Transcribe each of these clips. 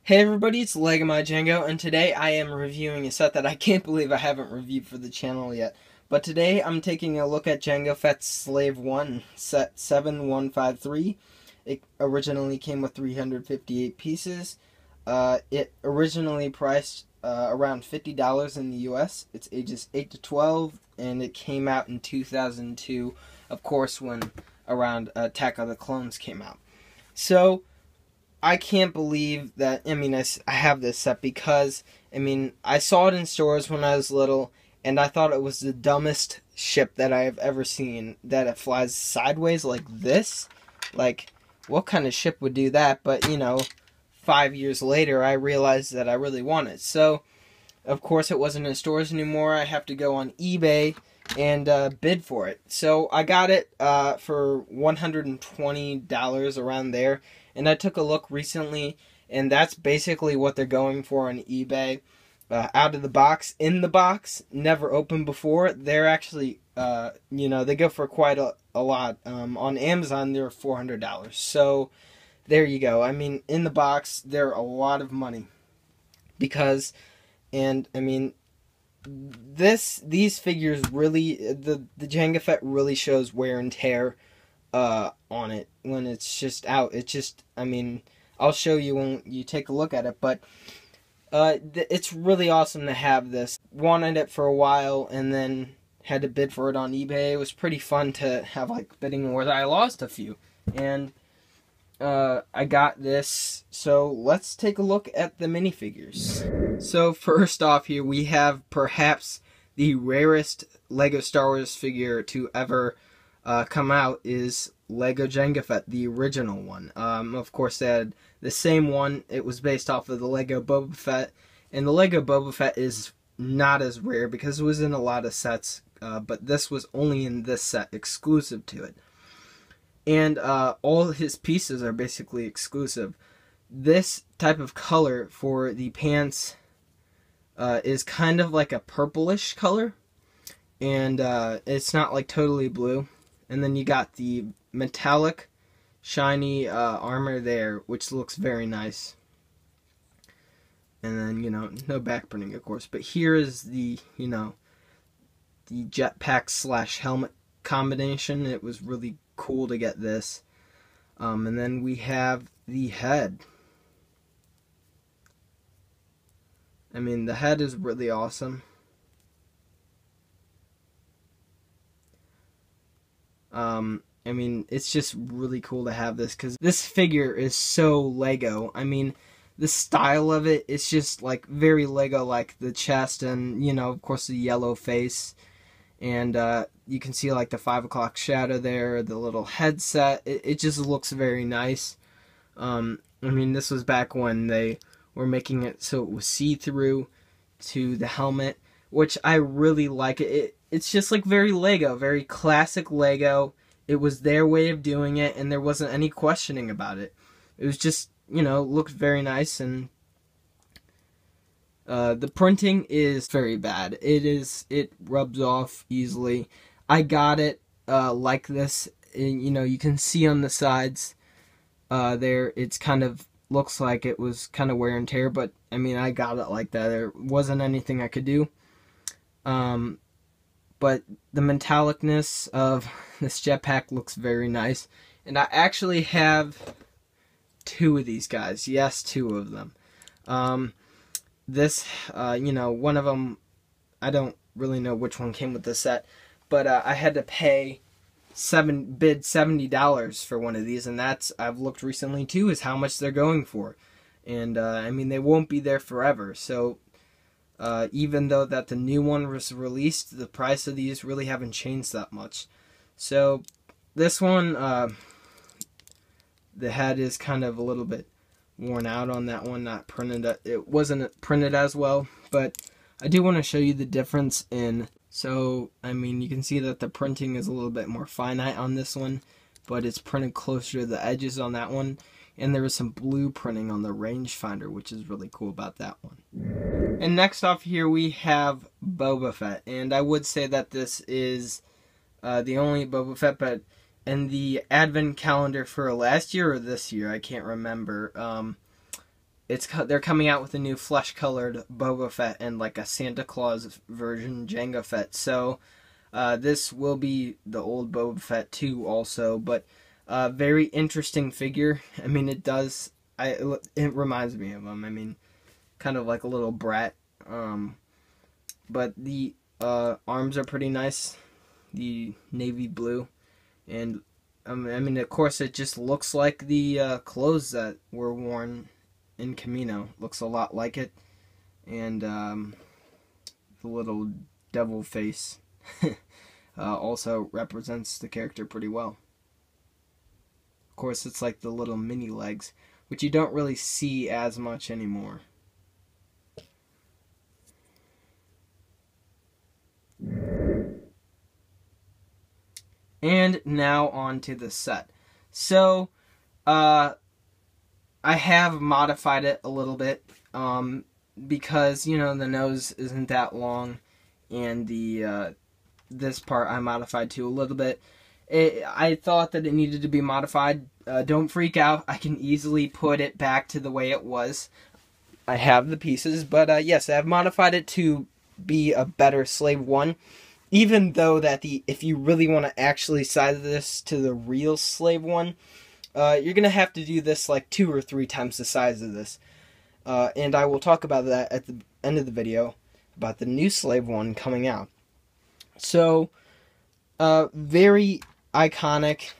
Hey everybody, it's Lego My Jango, and today I am reviewing a set that I can't believe I haven't reviewed for the channel yet. But today I'm taking a look at Jango Fett's Slave 1, set 7153. It originally came with 358 pieces. It originally priced around $50 in the US. It's ages 8 to 12, and it came out in 2002, of course, when around Attack of the Clones came out. So I can't believe that, I have this set because, I saw it in stores when I was little, and I thought it was the dumbest ship that I have ever seen, that it flies sideways like this. Like, what kind of ship would do that? But, 5 years later, I realized that I really want it. So, of course, it wasn't in stores anymore. I have to go on eBay and bid for it. So, I got it for $120 around there. And I took a look recently, and that's basically what they're going for on eBay. Out of the box, in the box, never opened before. They're actually, they go for quite a lot. On Amazon, they're $400. So, there you go. In the box, they're a lot of money. Because, these figures really, the Jango Fett really shows wear and tear on it when it's just out. It just, I'll show you when you take a look at it, but it's really awesome to have this. Wanted it for a while and then had to bid for it on eBay. It was pretty fun to have like bidding wars. I lost a few, and I got this. So let's take a look at the minifigures. So first off here we have perhaps the rarest Lego Star Wars figure to ever come out is Lego Jango Fett, the original one. Of course, they had the same one. It was based off of the Lego Boba Fett, and the Lego Boba Fett is not as rare because it was in a lot of sets, but this was only in this set, exclusive to it. And all his pieces are basically exclusive. This type of color for the pants is kind of like a purplish color, and it's not like totally blue. And then you got the metallic, shiny armor there, which looks very nice. And then, no back printing, of course. But here is the, the jetpack slash helmet combination. It was really cool to get this. And then we have the head. The head is really awesome. It's just really cool to have this because this figure is so Lego. The style of it is just like very Lego, like the chest and, of course the yellow face. And you can see like the 5 o'clock shadow there, the little headset. It just looks very nice. This was back when they were making it so it was see-through to the helmet, which I really like. It's just like very Lego, very classic Lego. It was their way of doing it, and there wasn't any questioning about it. It was just, looked very nice, and the printing is very bad. It rubs off easily. I got it like this, and, you can see on the sides there, it's kind of looks like it was kind of wear and tear, but, I got it like that. There wasn't anything I could do. But the metallicness of this jetpack looks very nice. And I actually have 2 of these guys. Yes, 2 of them. One of them, I don't really know which one came with the set. But I had to bid $70 for one of these. And that's, I've looked recently too, is how much they're going for. And, they won't be there forever. So even though that the new one was released, the price of these really haven't changed that much. So this one, the head is kind of a little bit worn out on that one, not printed. It wasn't printed as well, but I do want to show you the difference in. So you can see that the printing is a little bit more finite on this one, but it's printed closer to the edges on that one. And there is some blue printing on the rangefinder, which is really cool about that one. And next off here we have Boba Fett. And I would say that this is the only Boba Fett, but in the advent calendar for last year or this year, I can't remember, they're coming out with a new flesh-colored Boba Fett and like a Santa Claus version Jango Fett. So this will be the old Boba Fett too, also, but very interesting figure. I mean, it reminds me of him. I mean, kind of like a little brat. But the arms are pretty nice, the navy blue, and I mean, of course, it just looks like the clothes that were worn in Camino. Looks a lot like it, and the little devil face also represents the character pretty well. Of course, it's like the little mini legs, which you don't really see as much anymore. And now on to the set. So, I have modified it a little bit, because, you know, the nose isn't that long, and the, this part I modified too a little bit. I thought that it needed to be modified. Don't freak out, I can easily put it back to the way it was. I have the pieces, but yes, I've modified it to be a better Slave 1. Even though that if you really want to actually size this to the real Slave 1, you're going to have to do this like 2 or 3 times the size of this. And I will talk about that at the end of the video, about the new Slave 1 coming out. So, very iconic.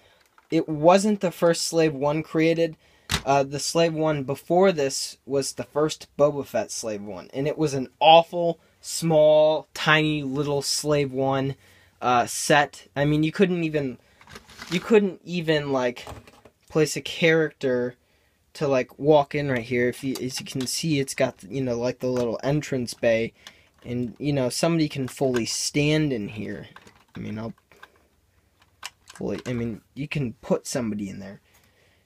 It wasn't the first Slave 1 created. The Slave 1 before this was the first Boba Fett Slave 1. And it was an awful, small, tiny little Slave 1 set. I mean, you couldn't even like place a character to like walk in right here. As you can see, it's got, you know, like the little entrance bay, and you know, somebody can fully stand in here. I mean, you can put somebody in there.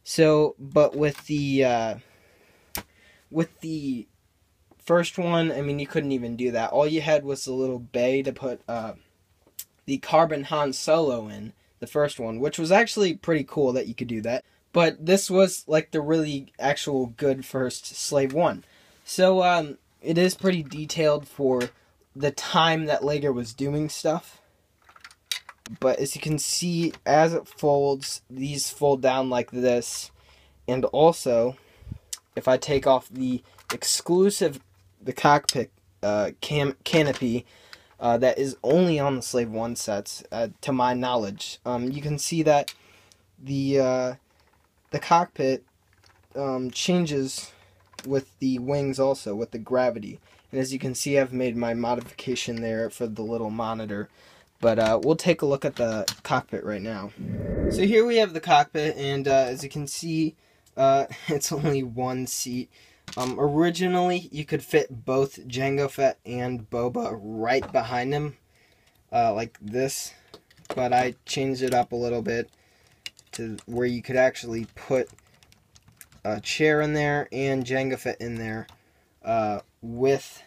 So, but with the first one, I mean, you couldn't even do that. All you had was the little bay to put the carbon Han Solo in, the first one, which was actually pretty cool that you could do that. But this was like the really actual good first Slave 1. So it is pretty detailed for the time that Lego was doing stuff. But as you can see, as it folds, these fold down like this. And also, if I take off the cockpit canopy that is only on the Slave 1 sets, to my knowledge, you can see that the cockpit changes with the wings also, with the gravity. And as you can see, I've made my modification there for the little monitor. But we'll take a look at the cockpit right now. So here we have the cockpit, and as you can see, it's only one seat. Originally, you could fit both Jango Fett and Boba right behind him, like this. But I changed it up a little bit to where you could actually put a chair in there and Jango Fett in there with,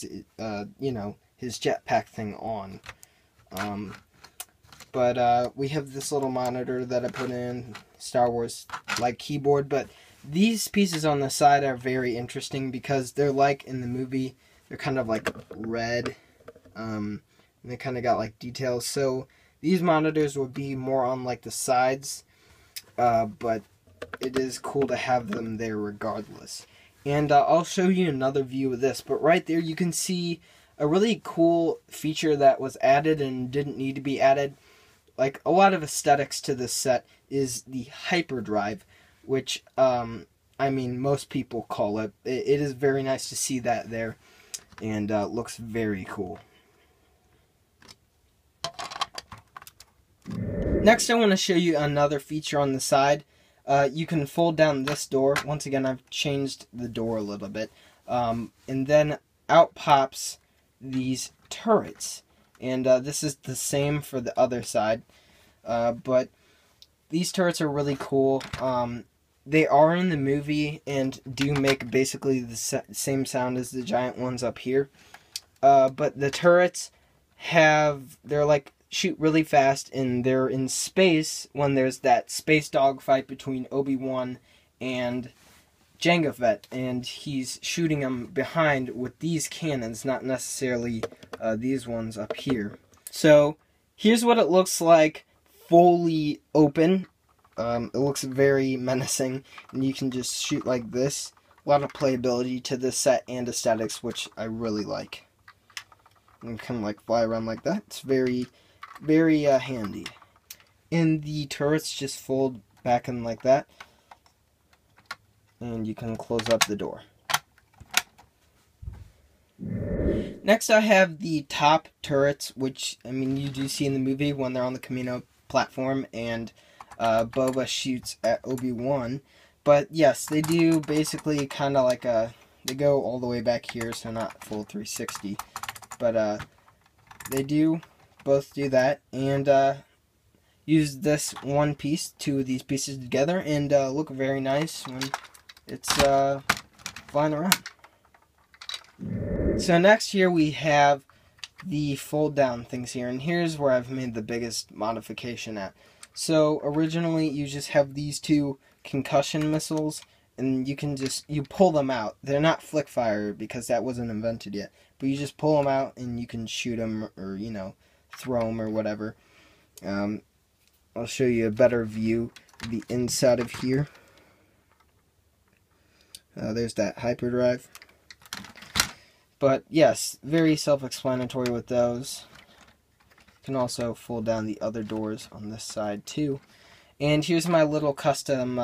you know, his jetpack thing on. But we have this little monitor that I put in, Star Wars like keyboard, but these pieces on the side are very interesting because they're like in the movie, they're kind of like red, and they kind of got like details. So these monitors will be more on like the sides, but it is cool to have them there regardless. And I'll show you another view of this, but right there you can see a really cool feature that was added and didn't need to be added. Like, a lot of aesthetics to this set is the hyperdrive, which, I mean, most people call it. It is very nice to see that there, and looks very cool. Next, I want to show you another feature on the side. You can fold down this door. Once again, I've changed the door a little bit. And then out pops these turrets, and this is the same for the other side, but these turrets are really cool. They are in the movie and do make basically the same sound as the giant ones up here, but the turrets they're like shoot really fast, and they're in space when there's that space dog fight between Obi-Wan and Jango Fett, and he's shooting him behind with these cannons, not necessarily these ones up here. So here's what it looks like fully open. It looks very menacing, and you can just shoot like this. A lot of playability to this set and aesthetics, which I really like. And kind of like fly around like that. It's very, very handy. And the turrets just fold back in like that. And you can close up the door. Next I have the top turrets, which, I mean, you do see in the movie when they're on the Camino platform and Boba shoots at Obi-Wan. But yes, they do basically kind of like they go all the way back here, so not full 360. But they do both do that, and use this one piece, two of these pieces together, and look very nice when it's flying around. So next here we have the fold down things here, and here's where I've made the biggest modification at. So originally you just have these two concussion missiles, and you can just, you pull them out. They're not flick fire because that wasn't invented yet, but you just pull them out and you can shoot them, or, you know, throw them or whatever. I'll show you a better view of the inside of here. There's that hyperdrive. But yes, very self-explanatory with those. You can also fold down the other doors on this side too. And here's my little custom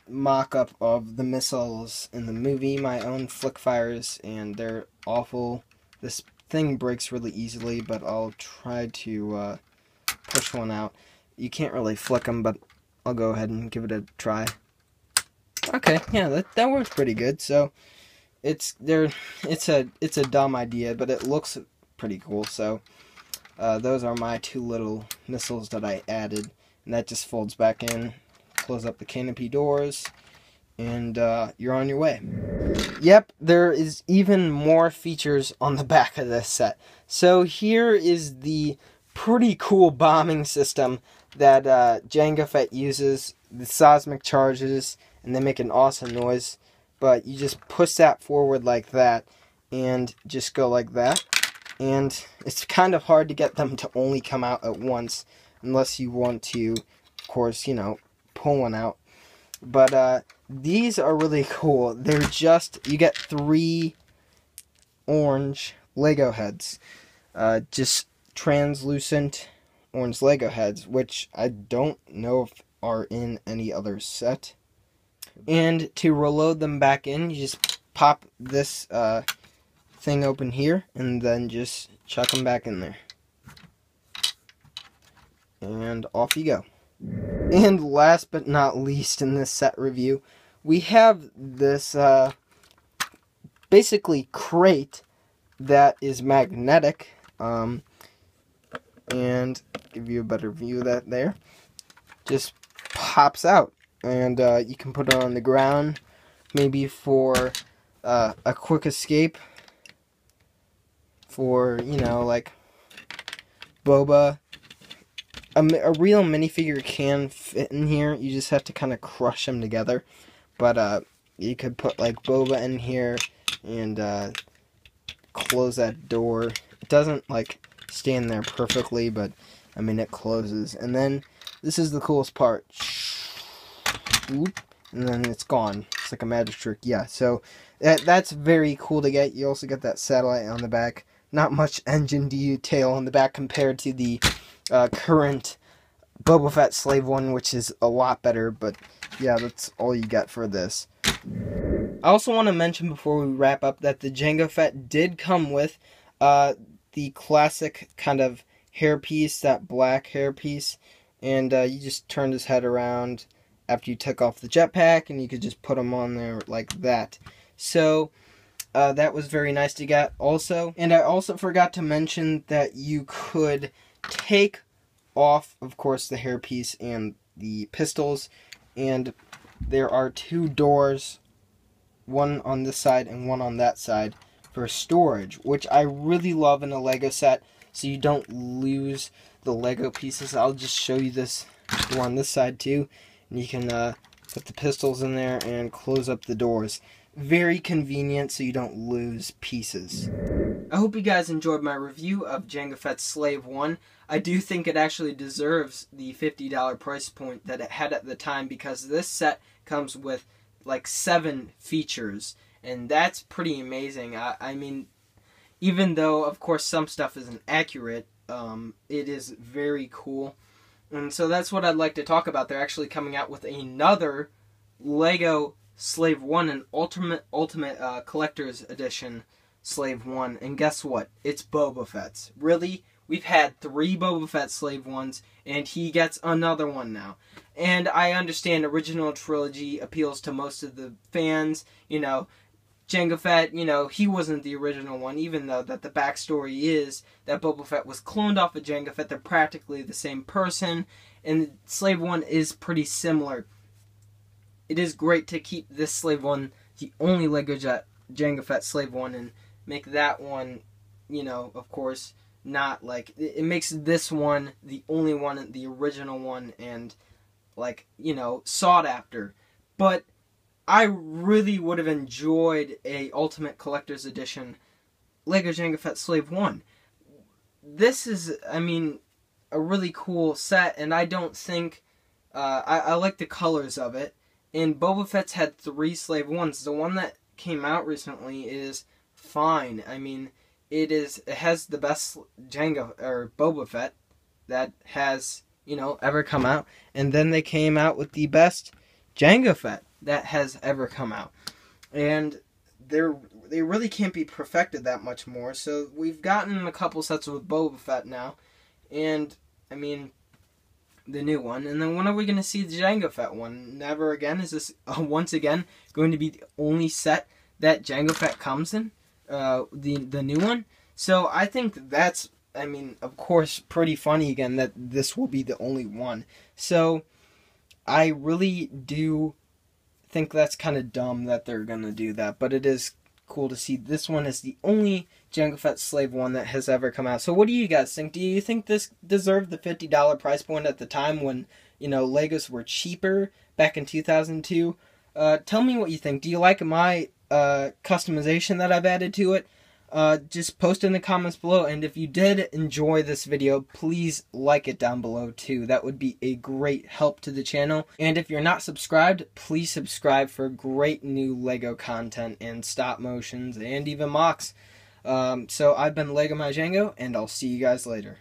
mock-up of the missiles in the movie, my own flick fires, and they're awful. This thing breaks really easily, but I'll try to push one out. You can't really flick them, but I'll go ahead and give it a try. Okay, yeah, that works pretty good. So it's a dumb idea, but it looks pretty cool. So those are my two little missiles that I added, and that just folds back in. Close up the canopy doors, and you're on your way. Yep, there is even more features on the back of this set. So here is the pretty cool bombing system that Jango Fett uses. The seismic charges, and they make an awesome noise. But you just push that forward like that, and just go like that. And it's kind of hard to get them to only come out at once, unless you want to, of course, you know, pull one out. But these are really cool. They're just, you get 3 orange Lego heads. Just translucent orange Lego heads, which I don't know if are in any other set. And to reload them back in, you just pop this thing open here, and then just chuck them back in there. And off you go. And last but not least in this set review, we have this basically crate that is magnetic, and give you a better view of that there. Just pops out, and you can put it on the ground, maybe for a quick escape, for, you know, like Boba. A real minifigure can fit in here. You just have to kind of crush them together. But you could put like Boba in here and close that door. It doesn't like stay in there perfectly, but I mean it closes. And then this is the coolest part. Whoop, and then it's gone. It's like a magic trick. Yeah, so that's very cool to get. You also get that satellite on the back. Not much engine detail on the back compared to the current Boba Fett Slave 1, which is a lot better, but yeah, that's all you get for this. I also want to mention before we wrap up that the Jango Fett did come with the classic kind of hairpiece, that black hairpiece, and you just turned his head around after you took off the jetpack, and you could just put him on there like that. So that was very nice to get also. And I also forgot to mention that you could take off, of course, the hairpiece and the pistols, and there are 2 doors, one on this side and one on that side, for storage, which I really love in a Lego set, so you don't lose the Lego pieces. I'll just show you this door on this side too, and you can put the pistols in there, and close up the doors. Very convenient so you don't lose pieces. I hope you guys enjoyed my review of Jango Fett's Slave 1. I do think it actually deserves the $50 price point that it had at the time, because this set comes with like 7 features, and that's pretty amazing. I mean, even though of course some stuff isn't accurate, it is very cool. And so that's what I'd like to talk about. They're actually coming out with another Lego Slave 1, an Ultimate Collector's Edition Slave 1. And guess what? It's Boba Fett's. Really? We've had 3 Boba Fett Slave 1s, and he gets another one now. And I understand original trilogy appeals to most of the fans. You know, Jango Fett, you know, he wasn't the original one, even though that the backstory is that Boba Fett was cloned off of Jango Fett. They're practically the same person, and Slave 1 is pretty similar. It is great to keep this Slave 1 the only Lego Jango Fett Slave 1 and make that one, you know, of course, not like, it makes this one the only one, the original one, and like, you know, sought after. But I really would have enjoyed a Ultimate Collector's Edition Lego Jango Fett Slave 1. This is, I mean, a really cool set, and I don't think, I like the colors of it. And Boba Fett's had 3 Slave 1s. The one that came out recently is fine. I mean, it has the best Boba Fett that has, you know, ever come out. And then they came out with the best Jango Fett that has ever come out. And they really can't be perfected that much more. So we've gotten a couple sets with Boba Fett now. And, I mean, the new one. And then when are we going to see the Jango Fett one? Never again? Is this once again going to be the only set that Jango Fett comes in? The new one? So I think that's, I mean, of course, pretty funny again that this will be the only one. So I really do think that's kind of dumb that they're going to do that. But it is cool to see this one is the only Jango Fett Slave 1 that has ever come out. So what do you guys think? Do you think this deserved the $50 price point at the time when, you know, Legos were cheaper back in 2002? Tell me what you think. Do you like my customization that I've added to it? Just post in the comments below, and if you did enjoy this video, please like it down below too. That would be a great help to the channel. And if you're not subscribed, please subscribe for great new Lego content and stop motions and even mocks. So I've been Lego My Jango, and I'll see you guys later.